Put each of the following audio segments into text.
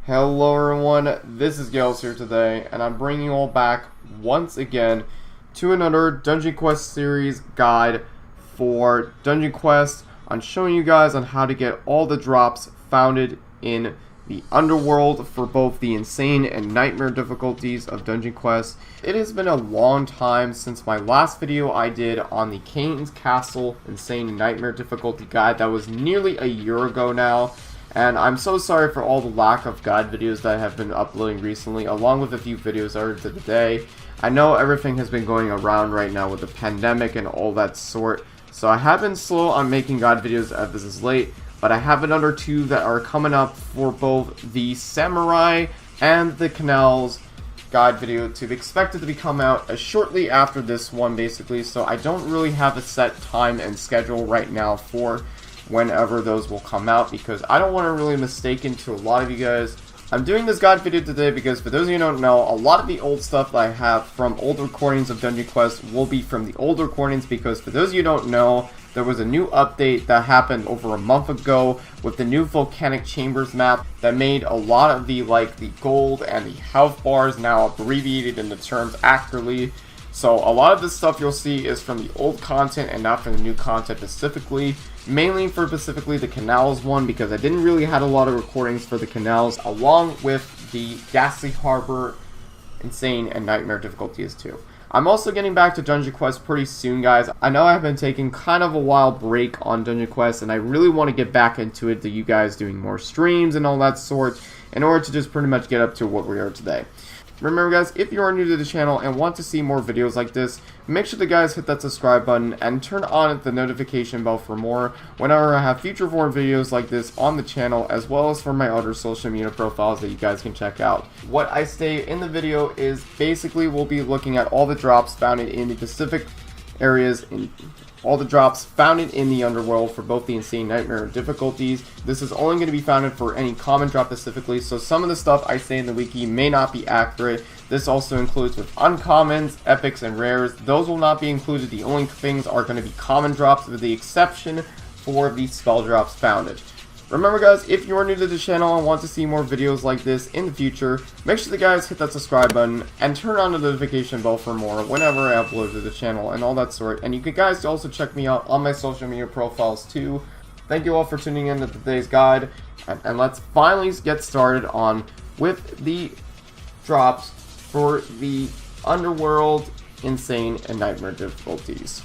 Hello everyone, this is Gales here today, and I'm bringing you all back once again to another Dungeon Quest series guide for Dungeon Quest on showing you guys on how to get all the drops founded in the Underworld for both the Insane and Nightmare difficulties of Dungeon Quest. It has been a long time since my last video I did on the Kane's Castle Insane and Nightmare difficulty guide. That was nearly a year ago now. And I'm so sorry for all the lack of guide videos that I have been uploading recently, along with a few videos earlier today. I know everything has been going around right now with the pandemic and all that sort, so I have been slow on making guide videos as this is late, but I have another two that are coming up for both the Samurai and the Canals guide video to be expected to be come out shortly after this one basically, so I don't really have a set time and schedule right now for whenever those will come out, because I don't want to really mistake to a lot of you guys. I'm doing this guide video today because for those of you who don't know, a lot of the old stuff that I have from old recordings of Dungeon Quest will be from the old recordings, because for those of you who don't know, there was a new update that happened over a month ago with the new Volcanic Chambers map that made a lot of the the gold and the health bars now abbreviated in the terms accurately. So a lot of this stuff you'll see is from the old content and not from the new content specifically. Mainly for specifically the Canals one, because I didn't really have a lot of recordings for the Canals, along with the Ghastly Harbor, Insane, and Nightmare difficulties too. I'm also getting back to Dungeon Quest pretty soon, guys. I know I've been taking kind of a while break on Dungeon Quest, and I really want to get back into it to you guys doing more streams and all that sort, in order to just pretty much get up to what we are today. Remember guys, if you are new to the channel and want to see more videos like this, make sure the guys hit that subscribe button and turn on the notification bell for more whenever I have future more videos like this on the channel, as well as for my other social media profiles that you guys can check out. What I say in the video is basically we'll be looking at all the drops found in the Pacific areas, in all the drops found in the Underworld for both the Insane Nightmare difficulties. This is only going to be founded for any common drop specifically, so some of the stuff I say in the wiki may not be accurate. This also includes with uncommons, epics, and rares. Those will not be included. The only things are going to be common drops, with the exception for the spell drops founded. Remember guys, if you are new to the channel and want to see more videos like this in the future, make sure the guys hit that subscribe button and turn on the notification bell for more whenever I upload to the channel and all that sort. And you can guys also check me out on my social media profiles too. Thank you all for tuning in to today's guide, and let's finally get started on with the drops for the Underworld, Insane, and Nightmare difficulties.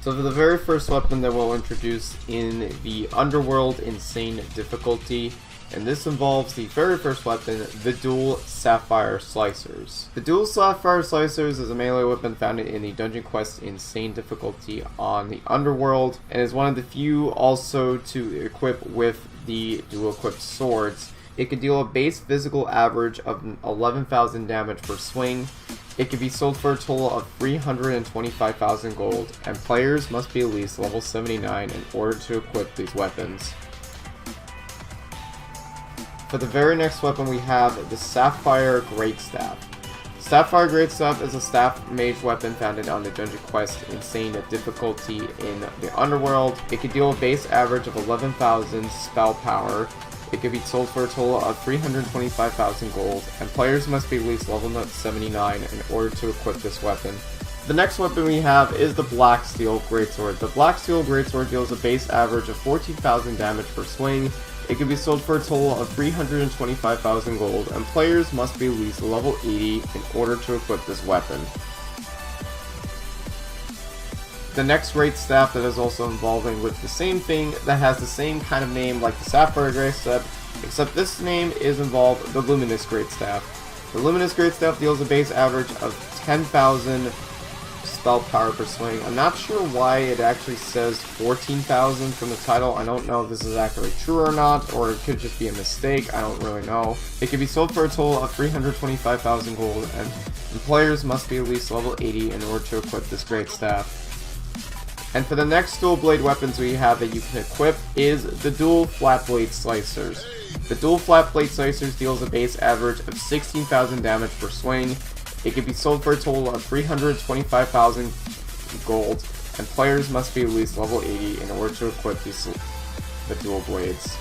So for the very first weapon that we'll introduce in the Underworld Insane difficulty, and this involves the very first weapon, the Dual Sapphire Slicers. The Dual Sapphire Slicers is a melee weapon found in the Dungeon Quest Insane difficulty on the Underworld, and is one of the few also to equip with the dual equipped swords. It can deal a base physical average of 11,000 damage per swing. It can be sold for a total of 325,000 gold, and players must be at least level 79 in order to equip these weapons. For the very next weapon we have the Sapphire Greatstaff. Sapphire Greatstaff is a staff mage weapon founded on the Dungeon Quest Insane difficulty in the Underworld. It can deal a base average of 11,000 spell power. It can be sold for a total of 325,000 gold, and players must be at least level 79 in order to equip this weapon. The next weapon we have is the BLACKSTEEL Greatsword. The BLACKSTEEL Greatsword deals a base average of 14,000 damage per swing. It can be sold for a total of 325,000 gold, and players must be at least level 80 in order to equip this weapon. The next great staff that is also involving with the same thing, that has the same kind of name like the Sapphire Greatstaff, except this name is involved the Luminous Greatstaff. The Luminous Greatstaff deals a base average of 10,000 spell power per swing. I'm not sure why it actually says 14,000 from the title. I don't know if this is actually true or not, or it could just be a mistake. I don't really know. It can be sold for a total of 325,000 gold, and players must be at least level 80 in order to equip this great staff. And for the next dual blade weapons we have that you can equip is the Dual FLATBLADE Slicers. The Dual FLATBLADE Slicers deals a base average of 16,000 damage per swing. It can be sold for a total of 325,000 gold, and players must be at least level 80 in order to equip the dual blades.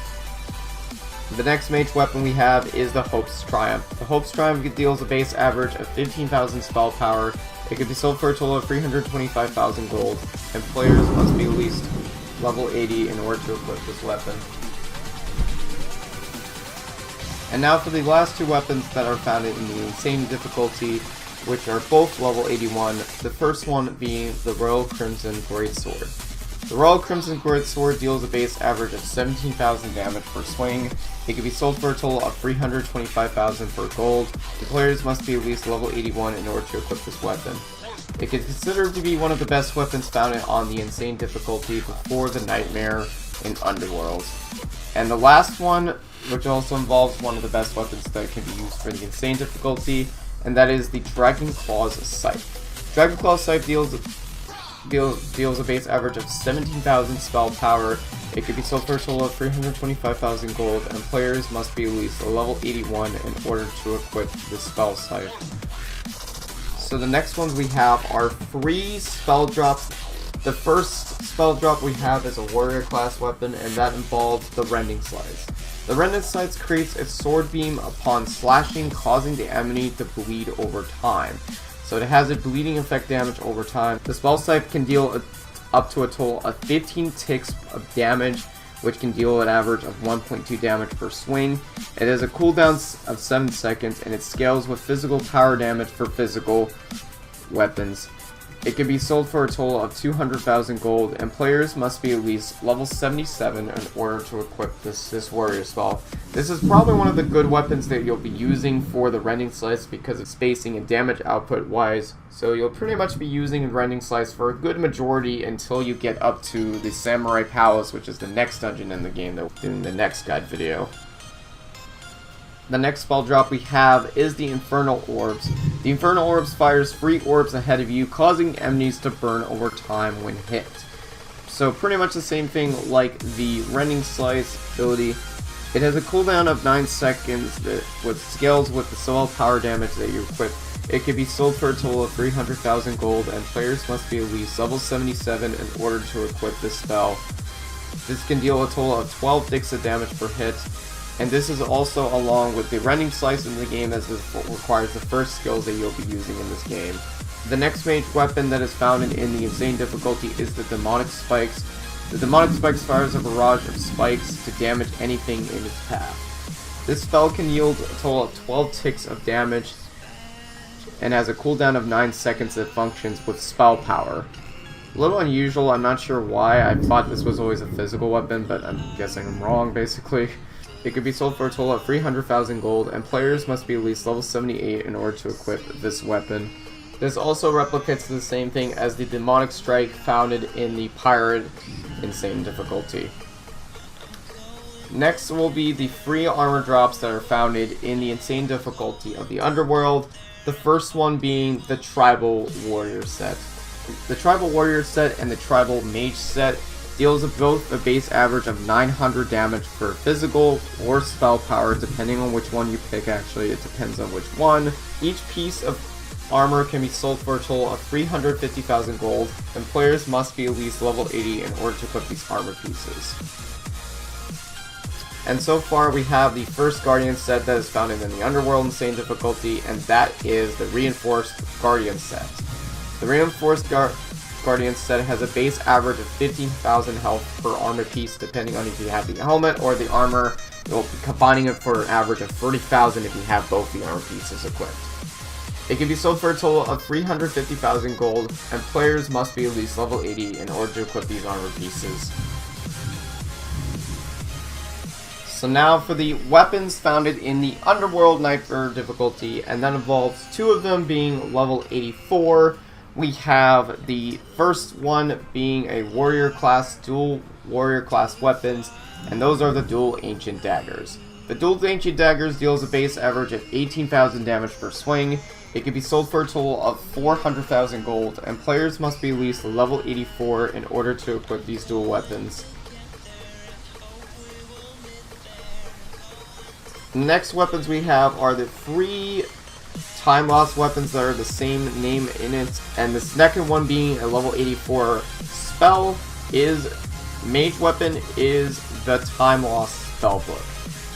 The next mage weapon we have is the Hope's Triumph. The Hope's Triumph deals a base average of 15,000 spell power. It can be sold for a total of 325,000 gold, and players must be at least level 80 in order to equip this weapon. And now for the last two weapons that are found in the insane difficulty, which are both level 81, the first one being the Royal Crimson Greatsword. The Royal Crimson Greatsword deals a base average of 17,000 damage per swing. It can be sold for a total of 325,000 per gold. The players must be at least level 81 in order to equip this weapon. It is considered to be one of the best weapons found on the insane difficulty before the Nightmare in Underworld. And the last one, which also involves one of the best weapons that can be used for the insane difficulty, and that is the Dragon Claw's Scythe. Dragon Claw's Scythe deals a base average of 17,000 spell power. It can be sold for a total of 325,000 gold, and players must be at least a level 81 in order to equip the spell scythe. So the next ones we have are 3 spell drops. The first spell drop we have is a warrior class weapon, and that involves the Rending Slice. The Rending Slice creates a sword beam upon slashing, causing the enemy to bleed over time. So it has a bleeding effect damage over time. The spell scythe can deal up to a total of 15 ticks of damage, which can deal an average of 1.2 damage per swing. It has a cooldown of 7 seconds, and it scales with physical power damage for physical weapons. It can be sold for a total of 200,000 gold, and players must be at least level 77 in order to equip this warrior spell. This is probably one of the good weapons that you'll be using for the Rending Slice because of spacing and damage output wise. So you'll pretty much be using Rending Slice for a good majority until you get up to the Samurai Palace, which is the next dungeon in the game that we'll do in the next guide video. The next spell drop we have is the Infernal Orbs. The Infernal Orbs fires 3 orbs ahead of you, causing enemies to burn over time when hit. So pretty much the same thing like the Rending Slice ability. It has a cooldown of 9 seconds that scales with the spell power damage that you equip. It can be sold for a total of 300,000 gold, and players must be at least level 77 in order to equip this spell. This can deal a total of 12 ticks of damage per hit. And this is also along with the Rending Slice in the game, as this requires the first skills that you'll be using in this game. The next mage weapon that is found in the insane difficulty is the Demonic Spikes. The Demonic Spikes fires a barrage of spikes to damage anything in its path. This spell can yield a total of 12 ticks of damage and has a cooldown of 9 seconds that functions with spell power. A little unusual, I'm not sure why. I thought this was always a physical weapon, but I'm guessing I'm wrong basically. It can be sold for a total of 300,000 gold, and players must be at least level 78 in order to equip this weapon. This also replicates the same thing as the Demonic Strike found in the Pirate Insane difficulty. Next will be the free armor drops that are found in the Insane difficulty of the Underworld, the first one being the Tribal Warrior set. The Tribal Warrior set and the Tribal Mage set deals both a base average of 900 damage for physical or spell power, depending on which one you pick. Actually, it depends on which one. Each piece of armor can be sold for a total of 350,000 gold, and players must be at least level 80 in order to equip these armor pieces. And so far we have the first Guardian set that is found in the Underworld Insane difficulty, and that is the Reinforced Guardian set. The Reinforced Guardian set has a base average of 15,000 health per armor piece, depending on if you have the helmet or the armor. You'll be combining it for an average of 30,000 if you have both the armor pieces equipped. It can be sold for a total of 350,000 gold, and players must be at least level 80 in order to equip these armor pieces. So now for the weapons found in the Underworld Nightmare difficulty, and that involves 2 of them being level 84. We have the first one being a warrior class, dual warrior class weapons, and those are the dual ancient daggers. The dual ancient daggers deals a base average of 18,000 damage per swing. It can be sold for a total of 400,000 gold, and players must be at least level 84 in order to equip these dual weapons. The next weapons we have are the 3 time loss weapons that are the same name in it, and the second one being a level 84 spell is mage weapon is the time loss spell book.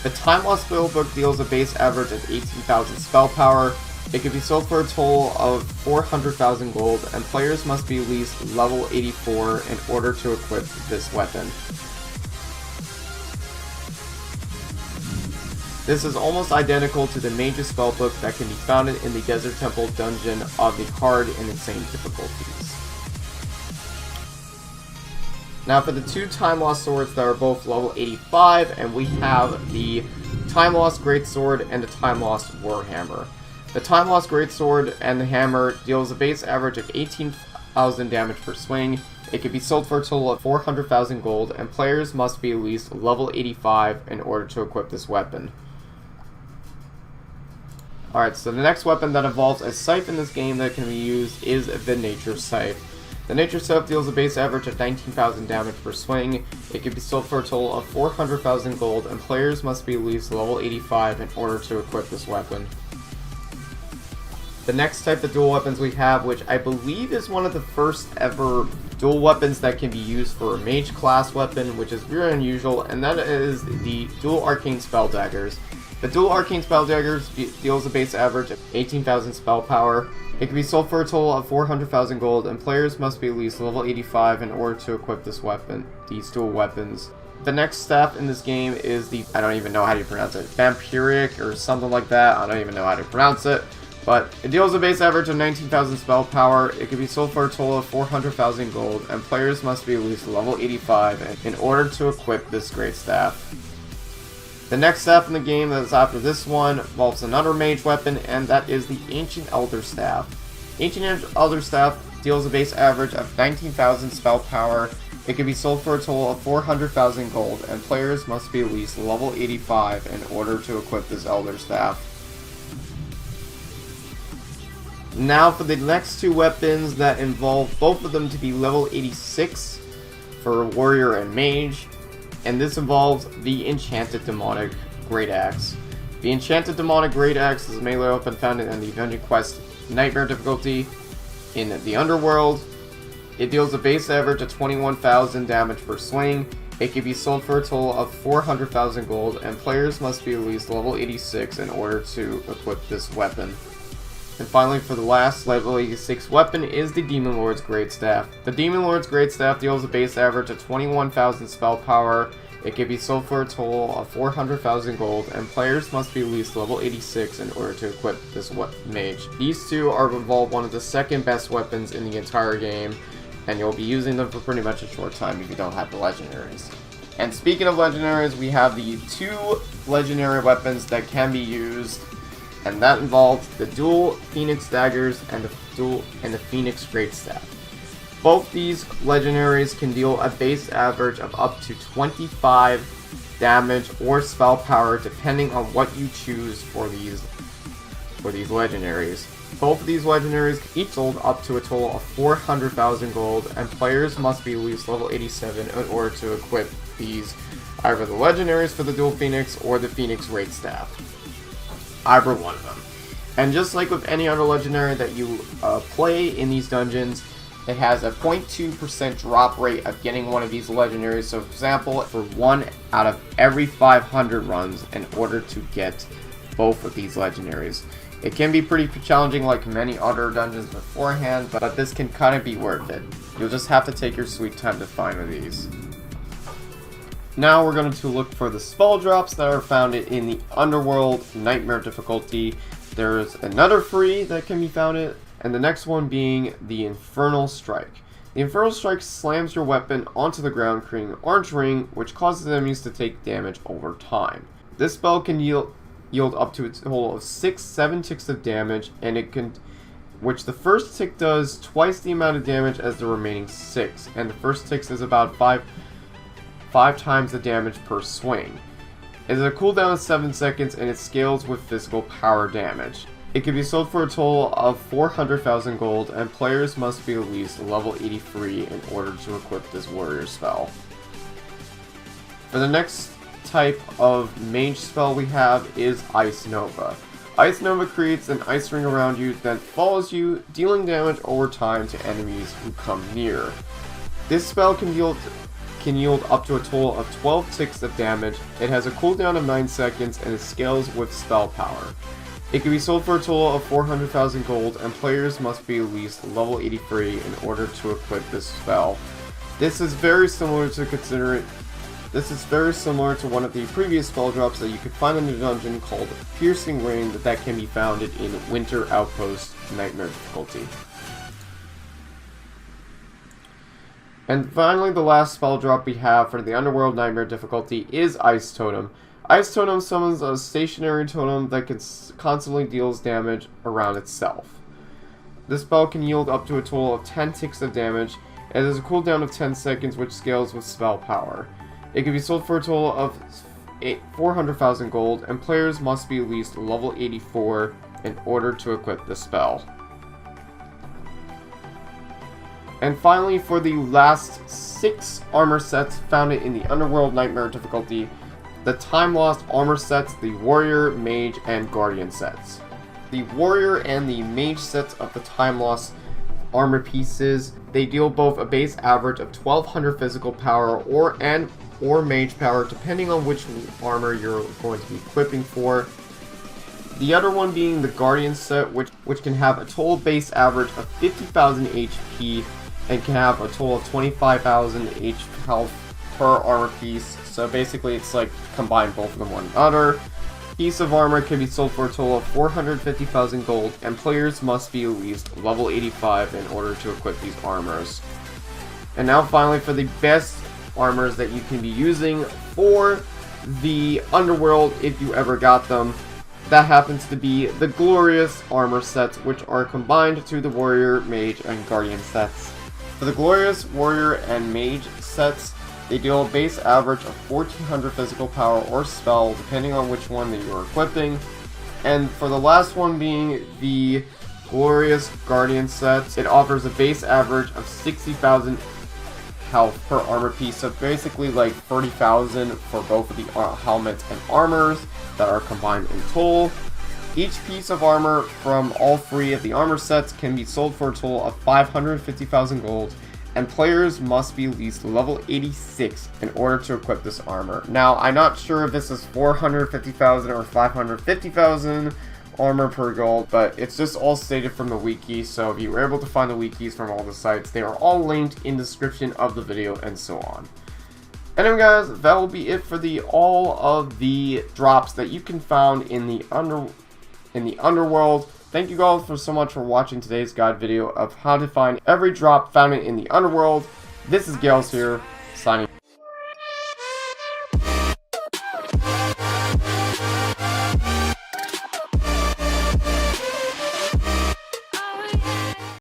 The Time Lost Spellbook deals a base average of 18,000 spell power. It can be sold for a total of 400,000 gold, and players must be at least level 84 in order to equip this weapon. This is almost identical to the Mage's Spellbook that can be found in the Desert Temple dungeon of the hard and insane difficulties. Now for the two Time Lost Swords that are both level 85, and we have the Time Lost Greatsword and the Time Lost Warhammer. The Time Lost Greatsword and the hammer deals a base average of 18,000 damage per swing. It can be sold for a total of 400,000 gold, and players must be at least level 85 in order to equip this weapon. Alright, so the next weapon that involves a scythe in this game that can be used is the Nature Scythe. The Nature Scythe deals a base average of 19,000 damage per swing. It can be sold for a total of 400,000 gold, and players must be at least level 85 in order to equip this weapon. The next type of dual weapons we have, which I believe is one of the first ever dual weapons that can be used for a mage class weapon, which is very unusual, and that is the dual arcane spelldaggers. The dual arcane spelldaggers deals a base average of 18,000 spell power. It can be sold for a total of 400,000 gold, and players must be at least level 85 in order to equip this weapon, these dual weapons. The next staff in this game is the, I don't even know how to pronounce it, vampiric or something like that, I don't even know how to pronounce it. But it deals a base average of 19,000 spell power. It can be sold for a total of 400,000 gold, and players must be at least level 85 in order to equip this great staff. The next staff in the game that is after this one involves another mage weapon, and that is the Ancient Elder Staff. Ancient Elder Staff deals a base average of 19,000 spell power. It can be sold for a total of 400,000 gold, and players must be at least level 85 in order to equip this Elder Staff. Now for the next two weapons that involve both of them to be level 86 for Warrior and Mage, and this involves the Enchanted Demonic Greataxe. The Enchanted Demonic Greataxe is a melee weapon found in the Dungeon Quest Nightmare difficulty in the Underworld. It deals a base average of 21,000 damage per swing. It can be sold for a total of 400,000 gold, and players must be at least level 86 in order to equip this weapon. And finally, for the last level 86 weapon is the Demon Lord's Greatstaff. The Demon Lord's Greatstaff deals a base average of 21,000 spell power. It can be sold for a total of 400,000 gold, and players must be at least level 86 in order to equip this mage. These two are involved one of the second best weapons in the entire game, and you'll be using them for pretty much a short time if you don't have the legendaries. And speaking of legendaries, we have the two legendary weapons that can be used, and that involves the dual Phoenix Daggers and the Phoenix Greatstaff. Both these legendaries can deal a base average of up to 25 damage or spell power depending on what you choose for these legendaries. Both of these legendaries each sold up to a total of 400,000 gold, and players must be at least level 87 in order to equip these, either the legendaries for the dual Phoenix or the Phoenix Greatstaff. Either one of them. And just like with any other legendary that you play in these dungeons, it has a 0.2% drop rate of getting one of these legendaries. So for example, for 1 out of every 500 runs in order to get both of these legendaries. It can be pretty challenging like many other dungeons beforehand, but this can kind of be worth it. You'll just have to take your sweet time to find one of these. Now we're going to look for the spell drops that are found in the Underworld Nightmare difficulty. There's another free that can be found in, and the next one being the Infernal Strike. The Infernal Strike slams your weapon onto the ground, creating an orange ring, which causes enemies to take damage over time. This spell can yield up to a total of 7 ticks of damage, and which the first tick does twice the amount of damage as the remaining 6, and the first tick is about 5 times the damage per swing. It has a cooldown of 7 seconds, and it scales with physical power damage. It can be sold for a total of 400,000 gold, and players must be at least level 83 in order to equip this warrior spell. For the next type of mage spell we have is Ice Nova. Ice Nova creates an ice ring around you that follows you, dealing damage over time to enemies who come near. This spell can can yield up to a total of 12 ticks of damage. It has a cooldown of 9 seconds and it scales with spell power. It can be sold for a total of 400,000 gold, and players must be at least level 83 in order to equip this spell. This is very similar to one of the previous spell drops that you could find in the dungeon called Piercing Rain that can be found in Winter Outpost Nightmare difficulty. And finally, the last spell drop we have for the Underworld Nightmare difficulty is Ice Totem. Ice Totem summons a stationary totem that constantly deals damage around itself. This spell can yield up to a total of 10 ticks of damage. It has a cooldown of 10 seconds which scales with spell power. It can be sold for a total of 400,000 gold, and players must be at least level 84 in order to equip the spell. And finally, for the last 6 armor sets found in the Underworld Nightmare difficulty, the Time Lost armor sets, the Warrior, Mage, and Guardian sets. The Warrior and the Mage sets of the Time Lost armor pieces, they deal both a base average of 1200 physical power or mage power, depending on which armor you're going to be equipping for. The other one being the Guardian set, which can have a total base average of 50,000 HP and can have a total of 25,000 HP health per armor piece. So basically it's like combine both of them one another. Piece of armor can be sold for a total of 450,000 gold, and players must be at least level 85 in order to equip these armors. And now finally, for the best armors that you can be using for the Underworld, if you ever got them, that happens to be the Glorious armor sets, which are combined to the Warrior, Mage, and Guardian sets. For the Glorious, Warrior, and Mage sets, they deal a base average of 1400 physical power or spell, depending on which one that you are equipping. And for the last one being the Glorious Guardian set, it offers a base average of 60,000 health per armor piece, so basically like 30,000 for both of the helmets and armors that are combined in total. Each piece of armor from all 3 of the armor sets can be sold for a total of 550,000 gold, and players must be at least level 86 in order to equip this armor. Now, I'm not sure if this is 450,000 or 550,000 armor per gold, but it's just all stated from the wiki, so if you were able to find the wikis from all the sites, they are all linked in the description of the video and so on. Anyway guys, that will be it for all of the drops that you can find in the Underworld. Thank you all so much for watching today's guide video of how to find every drop found in the Underworld. This is Gales here.